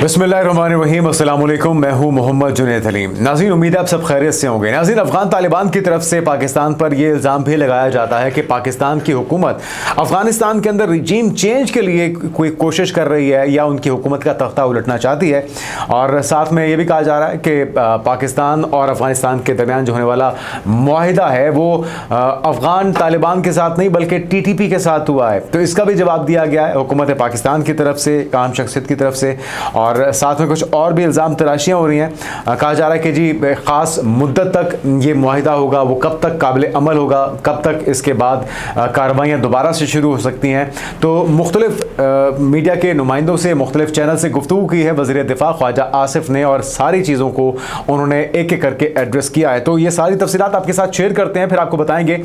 बिस्मिल्लाहिर्रहमानिर्रहीम, अस्सलाम वालेकुम। मैं हूं मोहम्मद जुनैद हलीम। नाज़रीन, उम्मीद है आप सब खैरियत से होंगे। नाज़रीन, अफ़गान तालिबान की तरफ से पाकिस्तान पर यह इल्ज़ाम भी लगाया जाता है कि पाकिस्तान की हुकूमत अफ़गानिस्तान के अंदर रिजीम चेंज के लिए कोई कोशिश कर रही है या उनकी हुकूमत का तख्ता उलटना चाहती है। और साथ में ये भी कहा जा रहा है कि पाकिस्तान और अफ़गानिस्तान के दरमियान जो होने वाला मुआहिदा है वो अफ़गान तालिबान के साथ नहीं बल्कि TTP के साथ हुआ है। तो इसका भी जवाब दिया गया है हुकूमत पाकिस्तान की तरफ से, काम शख्सियत की तरफ से। और साथ में कुछ और भी इल्ज़ाम तराशियाँ हो रही हैं। कहा जा रहा है कि जी ख़ास मुद्दत तक ये मुआहिदा होगा, वो कब तक काबिल अमल होगा, कब तक इसके बाद कार्रवाइयाँ दोबारा से शुरू हो सकती हैं। तो मुख्तलिफ मीडिया के नुमाइंदों से, मुख्तलिफ चैनल से गुफ्तगू की है वज़ीर दिफ़ा ख्वाजा आसिफ ने, और सारी चीज़ों को उन्होंने एक एक करके एड्रेस किया है। तो ये सारी तफसीलात आपके साथ शेयर करते हैं, फिर आपको बताएंगे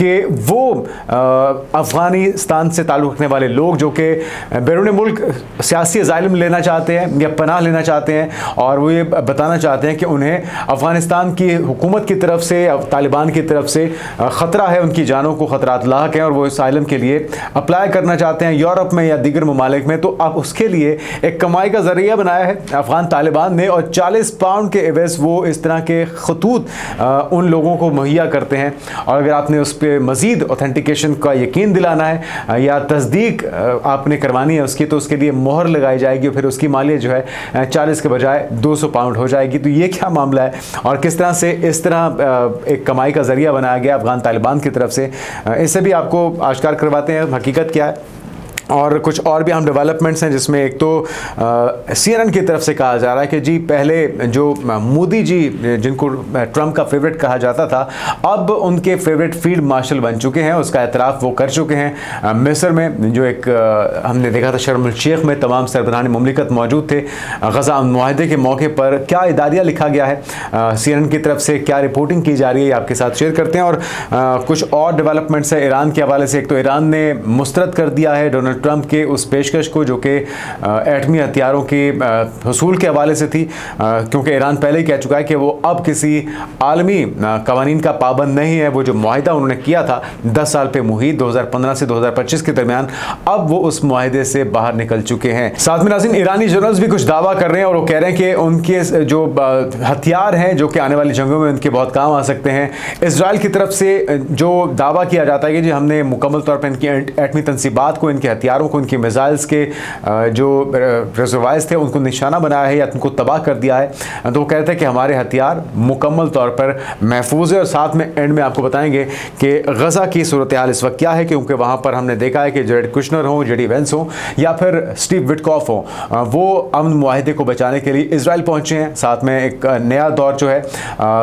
कि वो अफ़गानिस्तान से ताल्लुक़ रखने वाले लोग जो कि बैरून मुल्क सियासी अज़ाइलम लेना चाहते हैं या पनाह लेना चाहते हैं, और वो ये बताना चाहते हैं कि उन्हें अफ़गानिस्तान की हुकूमत की तरफ से, तालिबान की तरफ से ख़तरा है, उनकी जानों को ख़तरात लाक हैं और वो असाइलम के लिए अप्लाई करना चाहते हैं यूरोप में या दीगर ममालिक में। तो अब उसके लिए एक कमाई का ज़रिया बनाया है अफ़गान तालिबान ने, और 40 पाउंड के एवज़ वो इस तरह के खतूत उन लोगों को मुहैया करते हैं। और अगर आपने उस पर मज़ीद ऑथेंटिकेशन का यकीन दिलाना है या तस्दीक आपने करवानी है उसकी, तो उसके लिए मोहर लगाई जाएगी, फिर उसकी मालियत जो है 40 के बजाय 200 पाउंड हो जाएगी। तो ये क्या मामला है और किस तरह से इस तरह एक कमाई का ज़रिया बनाया गया अफ़गान तालिबान की तरफ से, इससे भी आपको आश्कार करवाते हैं हकीकत क्या है। और कुछ और भी हम डेवलपमेंट्स हैं, जिसमें एक तो CNN की तरफ से कहा जा रहा है कि जी पहले जो मोदी जी जिनको ट्रंप का फेवरेट कहा जाता था, अब उनके फेवरेट फील्ड मार्शल बन चुके हैं। उसका एतराफ़ वो कर चुके हैं। मिस्र में जो एक हमने देखा था शर्म अल शेख में तमाम सरबराहान मुमलिकत मौजूद थे गज़ा मुआहदे के मौके पर। क्या इदारिया लिखा गया है CNN की तरफ से, क्या रिपोर्टिंग की जा रही है, आपके साथ शेयर करते हैं। और कुछ और डेवलपमेंट्स है ईरान के हवाले से। एक तो ईरान ने मुस्तरद कर दिया है डोनाल्ड ट्रंप के उस पेशकश को जो कि एटमी हथियारों के हुसूल के हवाले से थी, क्योंकि ईरान पहले ही कह चुका है कि वो अब किसी आलमी कवानीन का पाबंद नहीं है। वो जो मुआहिदा उन्होंने किया था 10 साल पे मुहित 2015 से 2025 के दरमियान, अब वो उस मुआहिदे से बाहर निकल चुके हैं। साथ में नाज़रीन, ईरानी जर्नल्स भी कुछ दावा कर रहे हैं और वो कह रहे हैं कि उनके जो हथियार हैं जो कि आने वाली जंगों में उनके बहुत काम आ सकते हैं। इजराइल की तरफ से जो दावा किया जाता है कि जी हमने मुकम्मल तौर पर इनकी एटमी तनसीबात को, इनके हथियारों को, उनकी मिसाइल्स के जो रिजर्वायर्स थे उनको निशाना बनाया है या उनको तबाह कर दिया है। तो वो कहते हैं कि हमारे हथियार मुकम्मल तौर पर महफूज है। और साथ में एंड में आपको बताएंगे कि गज़ा की सूरत हाल इस वक्त क्या है, क्योंकि वहाँ पर हमने देखा है कि जेरेड कुशनर हो, JD वेंस हो या फिर स्टीव विटकॉफ हो, वो अमन मुआहिदे को बचाने के लिए इजराइल पहुँचे हैं। साथ में एक नया दौर जो है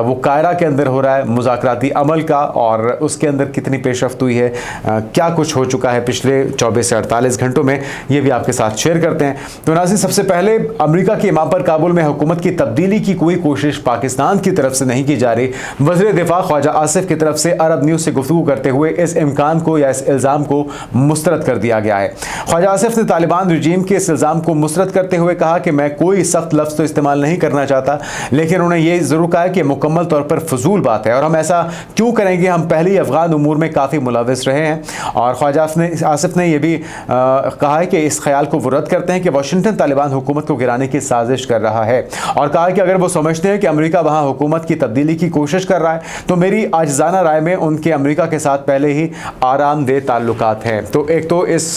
वो कायरा के अंदर हो रहा है मुज़ाकराती अमल का, और उसके अंदर कितनी पेशरफ्त हुई है, क्या कुछ हो चुका है पिछले 24 से 48 घंटों में, ये भी आपके साथ शेयर करते हैं। तो नाज़रीन, सबसे पहले अमेरिका के इमाम पर काबुल में हुकूमत की तब्दीली की कोई कोशिश पाकिस्तान की तरफ से नहीं की जा रही। वज़ीर दिफ़ा ख्वाजा आसिफ की तरफ से अरब न्यूज़ से गुफ्तगू करते हुए इस इम्कान को या इस इल्ज़ाम को मुस्तरद कर दिया गया है। ख्वाजा आसिफ ने तालिबान रजीम के इस इल्ज़ाम को मुस्तरद करते हुए कहा कि मैं कोई सख्त लफ्ज़ तो इस्तेमाल नहीं करना चाहता, लेकिन उन्होंने ये ज़रूर कहा कि मुकम्मल तौर पर फजूल बात है और हम ऐसा क्यों करेंगे, हम पहले ही अफगान उमूर में काफ़ी मुलविस रहे हैं। और ख्वाजा आसिफ ने यह भी कहा है कि इस ख्याल को वो रद्द करते हैं कि वाशिंगटन तालिबान हुकूमत को गिराने की साजिश कर रहा है, और कहा कि अगर वो समझते हैं कि अमेरिका वहाँ हुकूमत की तब्दीली की कोशिश कर रहा है तो मेरी आजिज़ाना राय में उनके अमेरिका के साथ पहले ही आरामदेह ताल्लुकात हैं। तो एक तो इस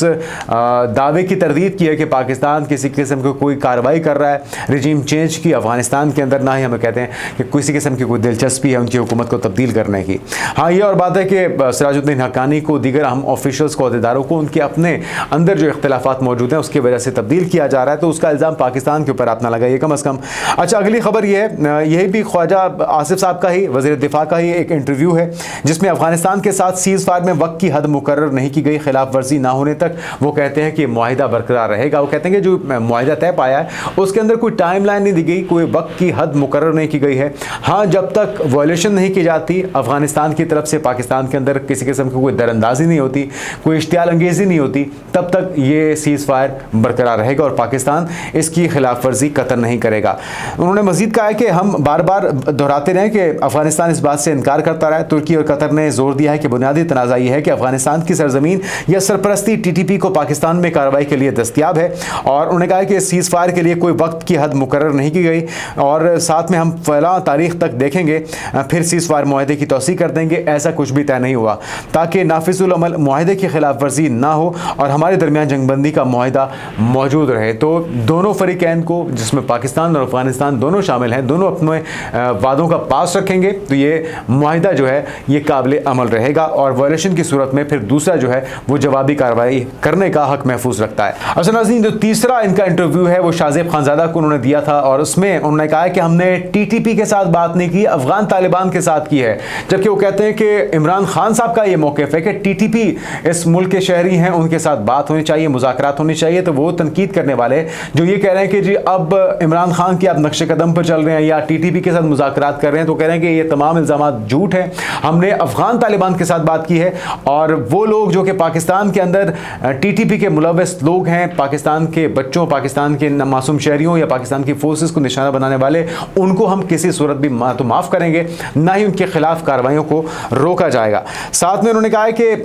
दावे की तरदीद की है कि पाकिस्तान किसी किस्म की कोई कार्रवाई कर रहा है रजीम चेंज की अफगानिस्तान के अंदर, ना ही हमें कहते हैं कि किसी किस्म की कोई दिलचस्पी है उनकी हुकूमत को तब्दील करने की। हाँ, ये और बात है कि सिराजुद्दीन हक्कानी को, दीगर अहम ऑफिशल्स को, अहदेदारों को उनके अपने अंदर जो इख्तिलाफात मौजूद हैं उसकी वजह से तब्दील किया जा रहा है, तो उसका इल्ज़ाम पाकिस्तान के ऊपर आप ना लगाइए कम अज़ कम। अच्छा, अगली खबर ये है, यही भी ख्वाजा आसिफ साहब का ही, वज़ीर दिफ़ा का ही एक इंटरव्यू है जिसमें अफगानिस्तान के साथ सीज़ फायर में वक्त की हद मुकर्रर नहीं की गई, खिलाफ वर्जी ना होने तक वो कहते हैं कि मुआहिदा बरकरार रहेगा। वो कहते हैं कि जो मुआहिदा तय पाया है उसके अंदर कोई टाइम लाइन नहीं दी गई, कोई वक्त की हद मुकर्रर नहीं की गई है। हाँ, जब तक वायलेशन नहीं की जाती अफगानिस्तान की तरफ से पाकिस्तान के अंदर किसी किस्म की कोई दरअंदाजी नहीं होती, कोई इश्तियाल अंगेज़ी नहीं होती, तब तक ये सीज़ फायर बरकरार रहेगा और पाकिस्तान इसकी खिलाफ वर्जी कतई नहीं करेगा। उन्होंने मजीद कहा है कि हम बार बार दोहराते रहे कि अफगानिस्तान इस बात से इनकार करता रहा है। तुर्की और कतर ने जोर दिया है कि बुनियादी तनाज़ा ये है कि अफगानिस्तान की सरजमीन या सरपरस्ती TTP को पाकिस्तान में कार्रवाई के लिए दस्तियाब है, और उन्होंने कहा कि सीज़ फायर के लिए कोई वक्त की हद मुकर्रर नहीं की गई और साथ में हम फला तारीख तक देखेंगे फिर सीज़ फायर मुआहदे की तौसीक़ कर देंगे, ऐसा कुछ भी तय नहीं हुआ, ताकि नाफिजुल अमल मुआहदे की खिलाफ वर्जी ना हो और हमारे दरमियान जंगबंदी का मुआहदा मौजूद रहे। तो दोनों फरीकैन को, जिसमें पाकिस्तान और अफगानिस्तान दोनों शामिल हैं, दोनों अपने वादों का पास रखेंगे तो ये मुआहदा जो है ये काबिल अमल रहेगा और वायलेशन की सूरत में फिर दूसरा जो है वो जवाबी कार्रवाई करने का हक महफूज रखता है। अच्छा नाज़रीन, जो तीसरा इनका इंटरव्यू है वो शाहज़ेब खानज़ादा को उन्होंने दिया था और उसमें उन्होंने कहा कि हमने TTP के साथ बात नहीं की, अफगान तालिबान के साथ की है। जबकि वो कहते हैं कि इमरान खान साहब का ये मौक़िफ़ है कि TTP इस मुल्क के शहरी हैं, उनके साथ बात होनी चाहिए, मुज़ाकरात होनी चाहिए। तो वो तनकीद करने वाले जो ये कह रहे हैं कि जी अब इमरान खान के आप नक्शे कदम पर चल रहे हैं या TTP के साथ मुज़ाकरात कर रहे हैं, तो कह रहे हैं कि ये तमाम इल्ज़ामात झूठ हैं। हमने अफगान तालिबान के साथ बात की है और वो लोग जो कि पाकिस्तान के अंदर TTP के मुलव्वस लोग हैं, पाकिस्तान के बच्चों, पाकिस्तान के मासूम शहरियों या पाकिस्तान की फोर्सेस को निशाना बनाने वाले, उनको हम किसी सूरत भी तो माफ़ करेंगे, ना ही उनके खिलाफ कार्रवाइयों को रोका जाएगा। साथ में उन्होंने कहा है कि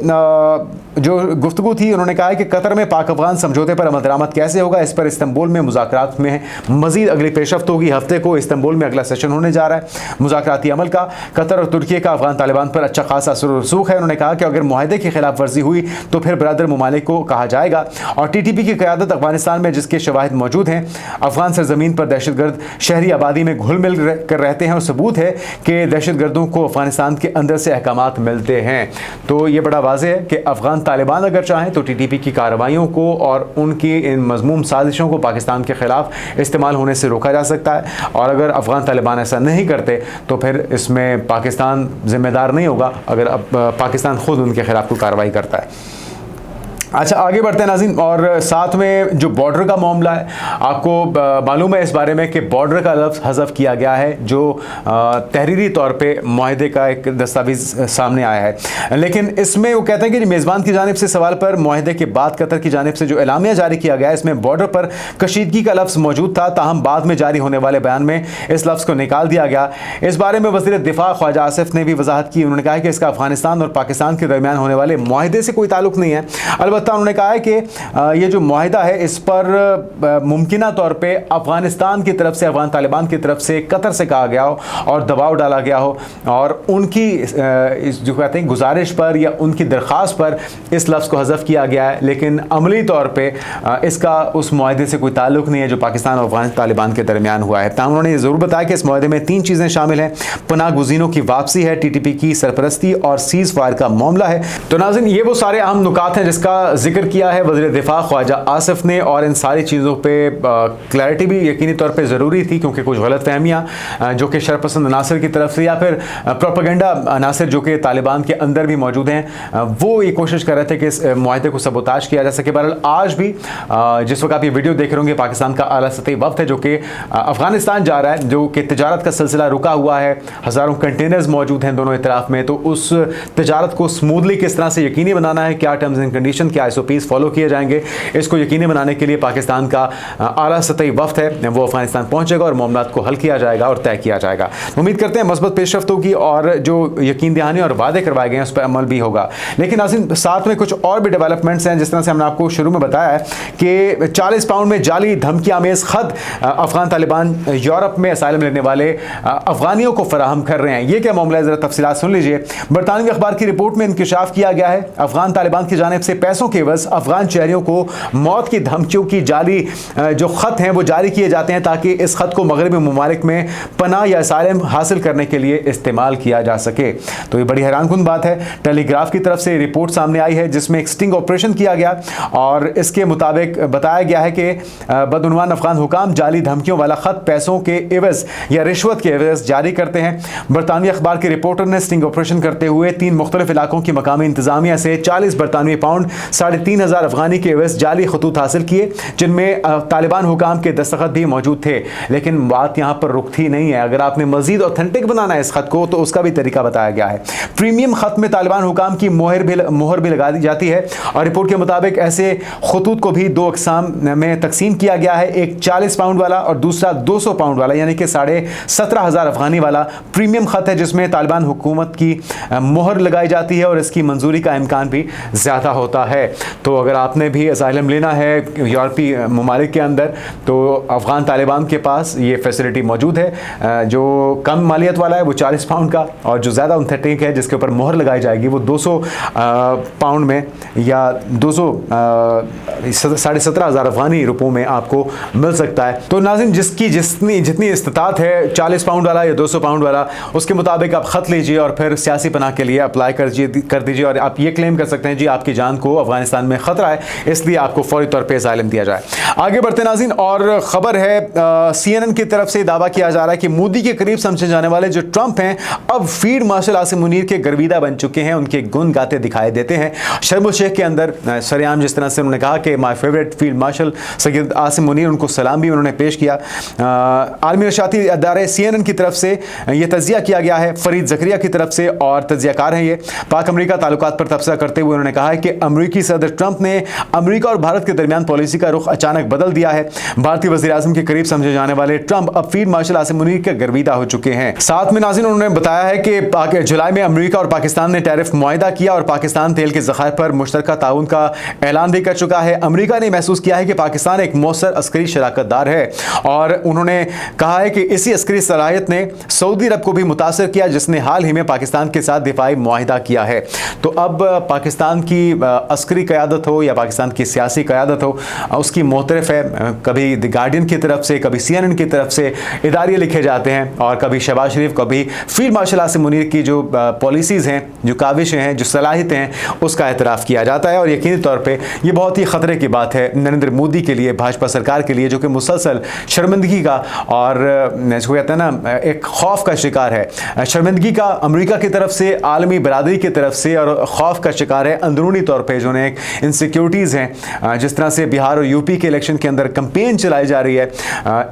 जो गुफ्तगू थी, उन्होंने कहा है कि कतर में पाक अफगान समझौते पर अमल दरामद कैसे होगा, इस पर इस्तांबुल में मुज़ाकरात में मजीद अगली पेशरफ्त होगी। हफ्ते को इस्तांबुल में अगला सेशन होने जा रहा है मुज़ाकराती अमल का। कतर और तुर्की का अफगान तालिबान पर अच्छा खासा असर और रसूख है। उन्होंने कहा कि अगर मुआहदे की खिलाफ वर्जी हुई तो फिर बरादर ममालिक को कहा जाएगा और TTP की क़यादत अफगानिस्तान में, जिसके शवाहिद मौजूद हैं, अफगान सरजमीन पर दहशतगर्द शहरी आबादी में घुल मिल कर रहते हैं और सबूत है कि दहशतगर्दों को अफगानिस्तान के अंदर से अहकामात मिलते हैं। तो ये बड़ा वाज़ेह है कि अफगान तालिबान अगर चाहें तो TTP की कार्रवाइयों को और उनकी इन मज़मूम साजिशों को पाकिस्तान के ख़िलाफ़ इस्तेमाल होने से रोका जा सकता है, और अगर अफगान तालिबान ऐसा नहीं करते तो फिर इसमें पाकिस्तान ज़िम्मेदार नहीं होगा अगर अब पाकिस्तान ख़ुद उनके ख़िलाफ़ कोई कार्रवाई करता है। अच्छा, आगे बढ़ते हैं नाज़रीन, और साथ में जो बॉर्डर का मामला है, आपको मालूम है इस बारे में कि बॉर्डर का लफ्ज़ हज़फ किया गया है, जो तहरीरी तौर पे मुआहदे का एक दस्तावेज़ सामने आया है। लेकिन इसमें वो कहते हैं कि मेज़बान की जानिब से सवाल पर मुआहदे के बाद कतर की जानिब से जो एलामिया जारी किया गया है, इसमें बॉर्डर पर कशीदगी का लफ्ज़ मौजूद था, ताहम बाद में जारी होने वाले बयान में इस लफ्ज़ को निकाल दिया गया। इस बारे में वज़ीर दिफा ख्वाजा आसिफ ने भी वजाहत की। उन्होंने कहा कि इसका अफगानिस्तान और पाकिस्तान के दरमियान होने वाले मुआहदे से कोई ताल्लुक़ नहीं है। अलबत्ता उन्होंने कहा है कि ये जो मुआहदा है इस पर मुमकिना तौर पे अफगानिस्तान की तरफ से, अफगान तालिबान की तरफ से कतर से कहा गया हो और दबाव डाला गया हो और उनकी जो कहते हैं गुजारिश पर या उनकी दरख्वास्त पर इस लफ्ज़ को हज़फ किया गया है, लेकिन अमली तौर पे इसका उस मुआहदे से कोई ताल्लुक़ नहीं है जो पाकिस्तान और अफगान तालिबान के दरमियान हुआ है। ताहम उन्होंने ज़रूर बताया कि इस मुआहदे में 3 चीज़ें शामिल हैं: पनाह गुज़ीनों की वापसी है, TTP की सरपरस्ती और सीज़ फायर का मामला है। तो नाज़रीन, ये वो सारे अहम नुकात हैं जिसका जिक्र किया है वज़ीर दिफा ख्वाजा आसिफ ने, और इन सारी चीज़ों पे क्लैरिटी भी यकीनी तौर पे ज़रूरी थी, क्योंकि कुछ गलत फहमियाँ जो कि शरपसंद अनासर की तरफ से या फिर प्रोपेगेंडा अनासर जो कि तालिबान के अंदर भी मौजूद हैं, वो ये कोशिश कर रहे थे कि इस मुआहदे को सबोताज किया जा सके। बहरहाल आज भी जिस वक्त आप ये वीडियो देख रहे होंगे, पाकिस्तान का आला सतही वफ्द है जो कि अफगानिस्तान जा रहा है, जो कि तजारत का सिलसिला रुका हुआ है, हज़ारों कंटेनर्स मौजूद हैं दोनों इतराफ़ में। तो उस तजारत को स्मूथली किस तरह से यकीनी बनाना है, क्या टर्म्स एंड कंडीशन, क्या SOPs फॉलो किए जाएंगे, इसको यकीनी बनाने के लिए पाकिस्तान का आला सतही वफ्द है वो अफगानिस्तान पहुंचेगा और मामलात को हल किया जाएगा और तय किया जाएगा। उम्मीद करते हैं मस्बत पेशरफ्त होगी और जो यकीन दहानी और वादे करवाए गए हैं उस पर अमल भी होगा। लेकिन नाज़रीन, साथ में कुछ और भी डेवलपमेंट्स हैं। जिस तरह से हमने आपको शुरू में बताया है कि 40 पाउंड में जाली धमकी आमेज़ ख़त अफगान तालिबान यूरोप में असाइलम लेने वाले अफगानियों को फराहम कर रहे हैं। ये क्या मामला है, ज़रा तफसीलात सुन लीजिए। बरतानवी अखबार की रिपोर्ट में इंकशाफ किया गया है अफगान तालिबान की जानिब से पैसों के एवज़ अफगान शहरियों को मौत की धमकियों की जाली जो ख़त हैं वो जारी किए जाते हैं, ताकि इस ख़त को मगरबी ममालिक में पनाह या असाइलम हासिल करने के लिए इस्तेमाल किया जा सके। तो ये बड़ी हैरानकुन बात है। टेलीग्राफ की तरफ से रिपोर्ट सामने आई है जिसमें एक स्टिंग ऑपरेशन किया गया और इसके मुताबिक बताया गया है कि बदउनवान अफगान हुकाम जाली धमकियों वाला ख़त पैसों के एवज़ या रिश्वत के एवज़ जारी करते हैं। बरतानवी अखबार के रिपोर्टर ने स्टिंग ऑपरेशन करते हुए 3 मुख्तलिफ इलाकों की मकामी इंतज़ामिया से 40 बरतानवी पाउंड 3,500 अफगानी के एवज जाली खतूत हासिल किए, जिनमें तालिबान हुकाम के दस्तखत भी मौजूद थे। लेकिन बात यहाँ पर रुकती नहीं है। अगर आपने मजीद ऑथेंटिक बनाना है इस खत को, तो उसका भी तरीका बताया गया है। प्रीमियम खत में तालिबान हुकाम की मोहर भी लगा दी जाती है और रिपोर्ट के मुताबिक ऐसे खतूत को भी 2 अक़साम में तकसीम किया गया है, एक 40 पाउंड वाला और दूसरा 200 पाउंड वाला, यानी कि 17,500 अफगानी वाला प्रीमियम खत है, जिसमें तालिबान हुकूमत की मोहर लगाई जाती है और इसकी मंजूरी का इम्कान भी ज़्यादा होता है। तो अगर आपने भी असाइलम लेना है यूरोपीय ममालिक के अंदर, तो अफ़गान तालिबान के पास ये फैसिलिटी मौजूद है। जो कम मालियत वाला है वो 40 पाउंड का, और जो ज़्यादा ऑथेंटिक है जिसके ऊपर मोहर लगाई जाएगी वो 200 पाउंड में या 17,500 अफगानी रुपयों में आपको मिल सकता है। तो नाज़रीन, जिसकी जितनी इस्तात है, 40 पाउंड वाला या 200 पाउंड वाला, उसके मुताबिक आप ख़त लीजिए और फिर सियासी पनाह के लिए अप्लाई कर दीजिए और आप ये क्लेम कर सकते हैं जी आपकी जान को अफगानिस्तान में ख़तरा है, इसलिए आपको फौरी तौर पर असाइलम दिया जाए। आगे बढ़ते नाज़रीन, और ख़बर है CNN की तरफ से दावा किया जा रहा है कि मोदी के करीब समझे जाने वाले जो ट्रंप हैं, अब फील्ड मार्शल आसिम मुनीर के गर्विदा बन चुके हैं, उनके गुण गाते दिखाई देते हैं। शर्म शेख के अंदर सरेआम जिस तरह से उन्होंने कहा कि my favourite field marshal Syed Asim Munir, उनको सलाम भी उन्होंने पेश किया। आलमी नशाती अदारे CNN की तरफ से यह तजिया किया गया है, फरीद ज़करिया की तरफ से, और तजियाकार हैं ये। पाक अमरीका ताल्लुकात पर तबसरा करते हुए उन्होंने कहा है कि अमरीकी सदर ट्रंप ने अमरीका और भारत के दरमियान पॉलिसी का रुख अचानक बदल दिया है। भारतीय वज़ीर आज़म के करीब समझे जाने वाले ट्रंप अब फील्ड मार्शल आसिम मुनीर के गर्विदा हो चुके हैं। साथ में नाज़रीन उन्होंने बताया है कि जुलाई में अमरीका और पाकिस्तान ने टैरिफ मुआहिदा किया और पाकिस्तान तेल के ज़खायर पर मुश्तरका ताउन का ऐलान भी कर चुका है। अमरीका ने महसूस किया है कि पाकिस्तान एक मौसर अस्करी शराकतदार है और उन्होंने कहा है कि इसी अस्करी सलाहियत ने सऊदी अरब को भी मुतासर किया, जिसने हाल ही में पाकिस्तान के साथ दिफाई मुआहिदा किया है। तो अब पाकिस्तान की अस्करी क़यादत हो या पाकिस्तान की सियासी क़यादत हो, उसकी मोतरफ है। कभी द गार्डियन की तरफ से, कभी CNN की तरफ से इदारे लिखे जाते हैं और कभी शहबाज शरीफ, कभी फील्ड मार्शल आसिम मुनीर की जो पॉलिसीज़ हैं, जो काविशें हैं, जो सलाहियतें हैं, उसका एतराफ़ किया जाता है। और यकीनी तौर पे ये बहुत ही ख़तरे की बात है नरेंद्र मोदी के लिए, भाजपा सरकार के लिए, जो कि मुसलसल शर्मिंदगी का और जिसको कहते हैं ना एक खौफ का शिकार है। शर्मिंदगी का अमेरिका की तरफ से, आलमी बरादरी की तरफ से, और खौफ का शिकार है अंदरूनी तौर पर जो एक इनसिक्योरिटीज़ हैं। जिस तरह से बिहार और यूपी के इलेक्शन के अंदर कंपेन चलाई जा रही है,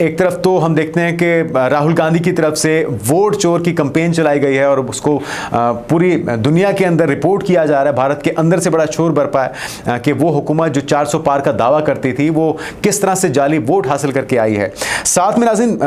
एक तरफ तो हम देखते हैं कि राहुल गांधी की तरफ से वोट चोर की कंपेन चलाई गई है और उसको पूरी दुनिया के अंदर रिपोर्ट किया जा रहा है। भारत के अंदर से बड़ा शोर बरपा है कि वो हुकूमत जो 400 पार का दावा करती थी, वो किस तरह से जाली वोट हासिल करके आई है। साथ में नाज़रीन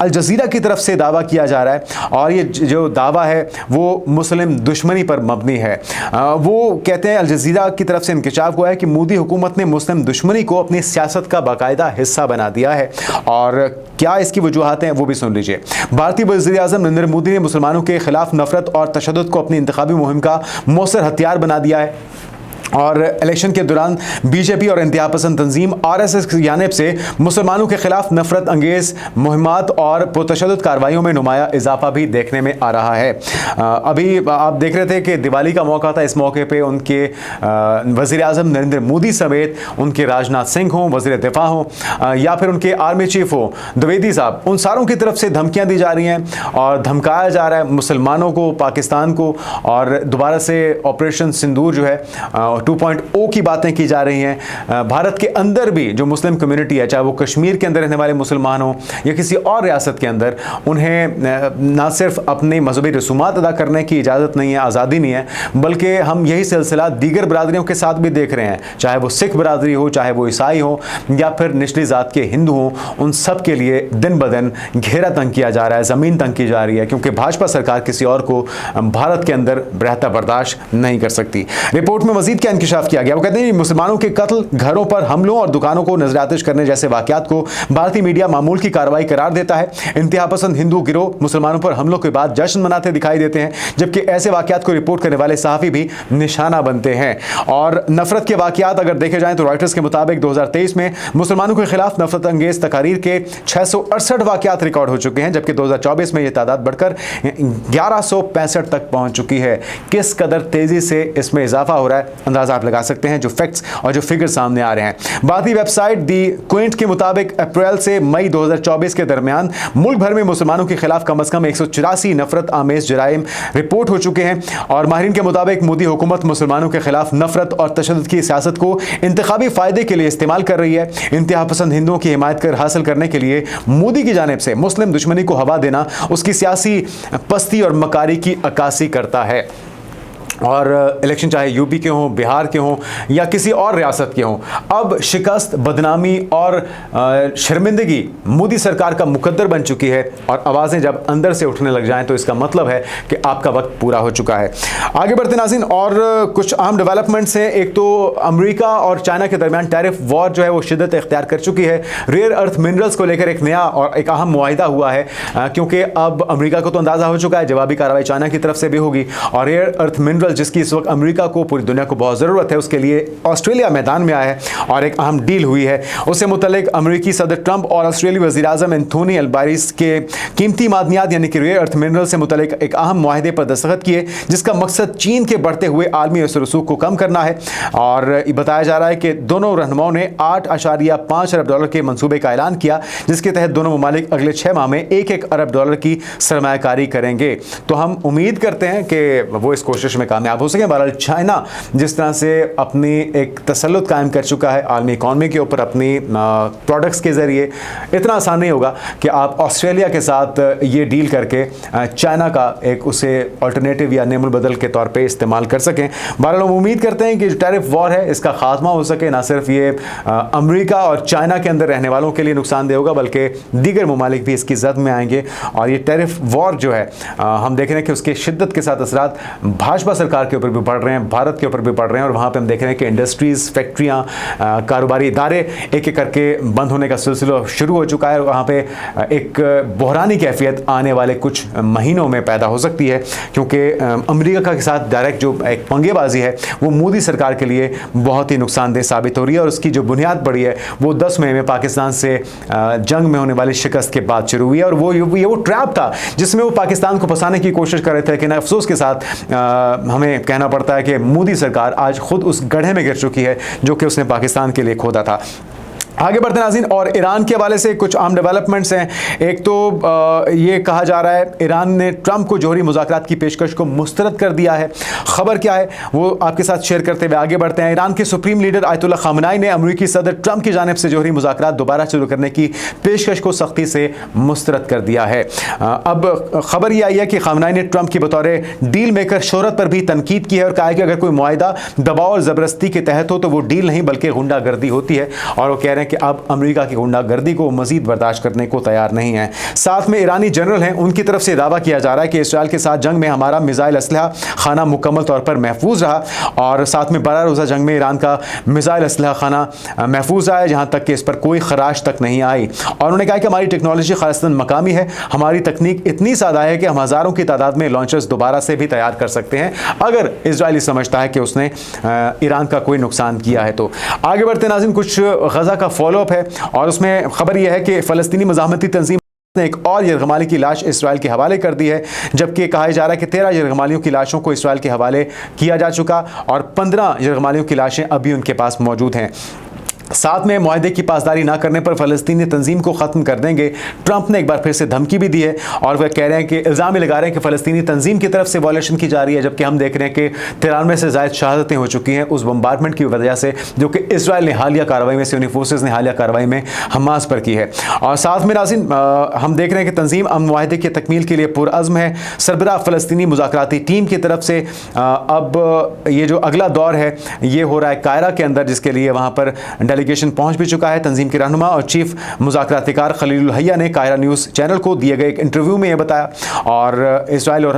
अल जज़ीरा की तरफ से दावा किया जा रहा है और ये जो दावा है वो मुस्लिम दुश्मनी पर मबनी है। वो कहते हैं, अल जज़ीरा की तरफ से इंकशाफ हुआ है कि मोदी हुकूमत ने मुस्लिम दुश्मनी को अपनी सियासत का बाकायदा हिस्सा बना दिया है। और क्या इसकी वजूहात हैं वो भी सुन लीजिए। भारतीय वज़ीर आज़म नरेंद्र मोदी ने मुसलमानों के खिलाफ नफरत और तशद्दुद को अपनी इंतखाबी मुहिम का मौसर हथियार बना दिया है और इलेक्शन के दौरान बीजेपी और इंतहा पसंद तंजीम RSS की जानिब से मुसलमानों के खिलाफ नफरत अंगेज़ मुहिमात और पुरतशद्दुद कार्रवाइयों में नुमाया इजाफा भी देखने में आ रहा है। अभी आप देख रहे थे कि दिवाली का मौका था, इस मौके पे उनके वज़ीर आज़म नरेंद्र मोदी समेत उनके राजनाथ सिंह हों, वज़ीर दिफा हों या फिर उनके आर्मी चीफ हो द्विवेदी साहब, उन सारों की तरफ से धमकियाँ दी जा रही हैं और धमकाया जा रहा है मुसलमानों को, पाकिस्तान को। और दोबारा से ऑपरेशन सिंदूर जो है 2.0 की बातें की जा रही हैं। भारत के अंदर भी जो मुस्लिम कम्युनिटी है, चाहे वो कश्मीर के अंदर रहने वाले मुसलमान हों या किसी और रियासत के अंदर, उन्हें ना सिर्फ अपने मजहबी रसूमात अदा करने की इजाज़त नहीं है, आज़ादी नहीं है, बल्कि हम यही सिलसिला दीगर बरादरियों के साथ भी देख रहे हैं, चाहे वो सिख बरादरी हो, चाहे वो ईसाई हो या फिर निचली ज़ात के हिंदू हों, उन सब के लिए दिन ब दिन घेरा तंग किया जा रहा है, ज़मीन तंग की जा रही है, क्योंकि भाजपा सरकार किसी और को भारत के अंदर रहता बर्दाश्त नहीं कर सकती। रिपोर्ट में मजीद क्या इंकशाफ किया गया, वो कहते हैं मुसलमानों के कत्ल, घरों पर हमलों और दुकानों को नजरआतिश करने जैसे वाकयात को भारतीय मीडिया मामूल की कार्रवाई करार देता है। इंतहा पसंद हिंदू गिरोह मुसलमानों पर हमलों के बाद जश्न मनाते दिखाई देते हैं, जबकि ऐसे वाकयात को रिपोर्ट करने वाले सहाफ़ी भी निशाना बनते हैं। और नफरत के वाकयात अगर देखे जाएं तो रॉयटर्स के मुताबिक 2023 में मुसलमानों के खिलाफ नफरत अंगेज तकारीर के 668 वाकयात रिकॉर्ड हो चुके हैं, जबकि 2024 में यह तादाद बढ़कर 1165 तक पहुंच चुकी है। किस कदर तेजी से इसमें इजाफा हो रहा है अंदाज़ा आप लगा सकते हैं जो फैक्ट्स और जो फिगर सामने आ रहे हैं। भारतीय वेबसाइट दी क्विंट के मुताबिक अप्रैल से मई 2024 के दरमियान मुल्क भर में मुसलमानों के खिलाफ कम अज़ कम 184 नफरत आमेज जराइम रिपोर्ट हो चुके हैं। और माहिरीन के मुताबिक मोदी हुकूमत मुसलमानों के खिलाफ नफरत और तशद्दुद की सियासत को इंतखाबी फ़ायदे के लिए इस्तेमाल कर रही है। इंतहा पसंद हिंदुओं की हिमायत हासिल करने के लिए मोदी की जानिब से मुस्लिम दुश्मनी को हवा देना उसकी सियासी पस्ती और मकारी की अक्कासी करता है। और इलेक्शन चाहे यूपी के हों, बिहार के हों या किसी और रियासत के हों, अब शिकस्त, बदनामी और शर्मिंदगी मोदी सरकार का मुकद्दर बन चुकी है। और आवाज़ें जब अंदर से उठने लग जाएं तो इसका मतलब है कि आपका वक्त पूरा हो चुका है। आगे बढ़ते नाज़रीन, और कुछ अहम डेवलपमेंट्स हैं। एक तो अमेरिका और चाइना के दरमियान टैरिफ वॉर जो है वो शिद्दत इख्तियार कर चुकी है। रेयर अर्थ मिनरल्स को लेकर एक नया और एक अहम मुआहिदा हुआ है, क्योंकि अब अमेरिका को तो अंदाज़ा हो चुका है जवाबी कार्रवाई चाइना की तरफ से भी होगी। और रेयर अर्थ मिनरल जिसकी इस वक्त अमेरिका को, पूरी दुनिया को बहुत ज़रूरत है, उसके लिए ऑस्ट्रेलिया मैदान में आया है और एक अहम डील हुई है। उससे मुतल्लिक अमेरिकी सदर ट्रंप और ऑस्ट्रेलियाई वज़ीर-ए-आज़म एंथोनी अल्बानीज़ के कीमती मादनियात यानी कि रेयर अर्थ मिनरल से मुतल्लिक एक अहम मुआहिदे पर दस्तखत किए, जिसका मकसद चीन के बढ़ते हुए आलमी असर रसूख को कम करना है। और बताया जा रहा है कि दोनों रहनुमाओं ने $8.5 अरब के मंसूबे का ऐलान किया, जिसके तहत दोनों ममालिक अगले 6 माह में $1 अरब की सरमायाकारी करेंगे। तो हम उम्मीद करते हैं कि वो इस कोशिश में कामयाब हो सके। बहरहाल चाइना जिस तरह से अपनी एक तसल्लुत कायम कर चुका है आलमी इकॉनमी के ऊपर अपनी प्रोडक्ट्स के ज़रिए, इतना आसान नहीं होगा कि आप ऑस्ट्रेलिया के साथ ये डील करके चाइना का एक उसे अल्टरनेटिव या नेमुल बदल के तौर पे इस्तेमाल कर सकें। बहरहाल हम उम्मीद करते हैं कि जो टैरिफ वॉर है इसका खात्मा हो सके। ना सिर्फ ये अमेरिका और चाइना के अंदर रहने वालों के लिए नुकसानदेह होगा, बल्कि दीगर ममालिक भी इसकी जद में आएंगे। और ये टैरिफ वॉर जो है हम देख रहे हैं कि उसके शिद्दत के साथ असरात भाजपा सरकार के ऊपर भी पड़ रहे हैं, भारत के ऊपर भी पड़ रहे हैं। और वहाँ पे हम देख रहे हैं कि इंडस्ट्रीज़, फैक्ट्रियाँ, कारोबारी इदारे एक एक करके बंद होने का सिलसिला शुरू हो चुका है। वहाँ पे एक बहरानी कैफियत आने वाले कुछ महीनों में पैदा हो सकती है, क्योंकि अमेरिका के साथ डायरेक्ट जो एक पंगेबाजी है वो मोदी सरकार के लिए बहुत ही नुकसानदेह साबित हो रही है। और उसकी जो बुनियाद पड़ी है वो 10 मई में पाकिस्तान से जंग में होने वाली शिकस्त के बाद शुरू हुई है। और वो ट्रैप था जिसमें वो पाकिस्तान को फंसाने की कोशिश कर रहे थे, लेकिन अफसोस के साथ हमें कहना पड़ता है कि मोदी सरकार आज खुद उस गड्ढे में गिर चुकी है जो कि उसने पाकिस्तान के लिए खोदा था। आगे बढ़ते नाज़रीन, और ईरान के हवाले से कुछ आम डेवलपमेंट्स हैं। एक तो ये कहा जा रहा है ईरान ने ट्रंप को जौहरी मुज़ाकरात की पेशकश को मुस्तरद कर दिया है। खबर क्या है वो आपके साथ शेयर करते हुए आगे बढ़ते हैं। ईरान के सुप्रीम लीडर आयतुल्ला खामनाई ने अमेरिकी सदर ट्रंप की जानिब से जौहरी मुज़ाकरात दोबारा शुरू करने की पेशकश को सख्ती से मुस्तरद कर दिया है। अब खबर ये आई है कि खामनाई ने ट्रंप की बतौर डील मेकर शोहरत पर भी तनकीद की है और कहा है कि अगर कोई मुआहिदा दबाव और ज़बरदस्ती के तहत हो तो वो डील नहीं बल्कि गुंडागर्दी होती है। और वो कह रहे हैं कि अब अमेरिका की गुंडागर्दी को मजीद बर्दाश्त करने को तैयार नहीं है। साथ में ईरानी जनरल हैं, उनकी तरफ से दावा किया जा रहा है कि इसराइल के साथ जंग में हमारा मिसाइल असलहा खाना मुकम्मल तौर पर महफूज रहा। और साथ में 12 रोज़ा जंग में ईरान का मिसाइल असलहा खाना महफूज रहा है, जहाँ तक कि इस पर कोई खराश तक नहीं आई। और उन्होंने कहा कि हमारी टेक्नोलॉजी खासतन मकामी है, हमारी तकनीक इतनी सादा है कि हम हज़ारों की तादाद में लॉन्चर्स दोबारा से भी तैयार कर सकते हैं अगर इसराइली समझता है कि उसने ईरान का कोई नुकसान किया है। तो आगे बढ़ते नाज़रीन, कुछ गज़ा का फॉलोअप है और उसमें खबर यह है कि फ़लस्तीनी मज़ाहमती तंजीम ने एक और यरगमाली की लाश इसराइल के हवाले कर दी है, जबकि कहा जा रहा है कि 13 यरगमालियों की लाशों को इसराइल के हवाले किया जा चुका और 15 यरगमालियों की लाशें अभी उनके पास मौजूद हैं। साथ में मुआहदे की पासदारी ना करने पर फ़लस्तीनी तंजीम को ख़त्म कर देंगे। ट्रंप ने एक बार फिर से धमकी भी दी है और वह कह रहे हैं कि इल्ज़ाम लगा रहे हैं कि फ़लस्तीनी तंजीम की तरफ से वॉयलेशन की जा रही है, जबकि हम देख रहे हैं कि 93 से ज़ायद शहादतें हो चुकी हैं उस बम्बार्डमेंट की वजह से जो कि इसराइल ने हालिया कार्रवाई में, सियोनी फोर्सेस ने हालिया कार्रवाई में हमास पर की है। और साथ में नाज़रीन हम देख रहे हैं कि तंजीम अमन मुआहदे की तकमील के लिए पुरअज़्म है। सरबराह फ़लस्तीनी मुज़ाकराती टीम की तरफ से अब ये जो अगला दौर है ये हो रहा है कायरा के अंदर, जिसके लिए वहाँ पर डेलीगेशन पहुँच भी चुका है। तंजीम के रहनुमा और चीफ मुज़ाकरातिकार खलीलुल हय्या ने कायरा न्यूज़ चैनल को दिए गए एक इंटरव्यू में यह बताया। और इसराइल और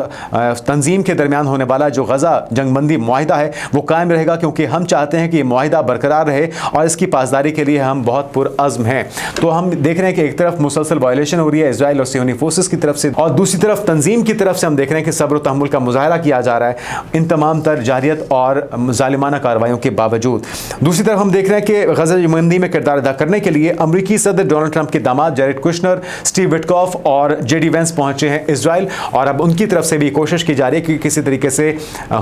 तंजीम के दरमियान होने वाला जो गज़ा जंगबंदी मुआहिदा है वो कायम रहेगा, क्योंकि हम चाहते हैं कि ये मुआहिदा बरकरार रहे और इसकी पासदारी के लिए हम बहुत पुरअज़्म हैं। तो हम देख रहे हैं कि एक तरफ मुसलसल वायलेशन हो रही है इसराइल और सियोनी फोर्सेस की तरफ से, और दूसरी तरफ तंजीम की तरफ से हम देख रहे हैं कि सब्र तहम्मुल का मुजाहरा किया जा रहा है इन तमाम तर जारियत और जालिमाना कार्रवाइयों के बावजूद। दूसरी तरफ हम देख रहे हैं कि गज़ा दहशतमंदी में किरदार अदा करने के लिए अमरीकी सदर डोनाल्ड ट्रंप के दामाद जेरेड कुशनर, स्टीव विटकॉफ और जेडी वेंस पहुंचे हैं इजराइल, और अब उनकी तरफ से भी कोशिश की जा रही है कि किसी तरीके से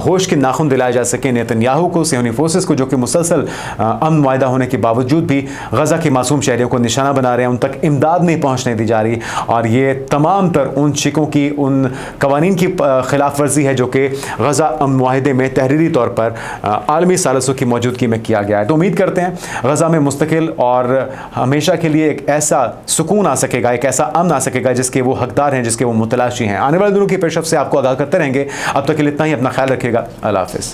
होश के नाखून दिलाए जा सके नेतन्याहू को, सियोनी फोर्सेस को, जो कि मुसलसल अमन मुआहदा होने के बावजूद भी गजा के मासूम शहरियों को निशाना बना रहे हैं, उन तक इमदाद नहीं पहुंचने दी जा रही। और ये तमाम तर उन शिकों की, उन कवानीन की खिलाफ वर्जी है जो कि गजा अमन मुआहदे में तहरीरी तौर पर आलमी सालसों की मौजूदगी में किया गया है। तो उम्मीद करते हैं गजा में मुस्तकिल और हमेशा के लिए एक ऐसा सुकून आ सकेगा, एक ऐसा अमन आ सकेगा जिसके वो हकदार हैं, जिसके वो मुतलाशी हैं। आने वाले दिनों की पेशरफ से आपको आगाह करते रहेंगे। अब तक के लिए इतना ही। अपना ख्याल रखिएगा। अल्लाह हाफिज़।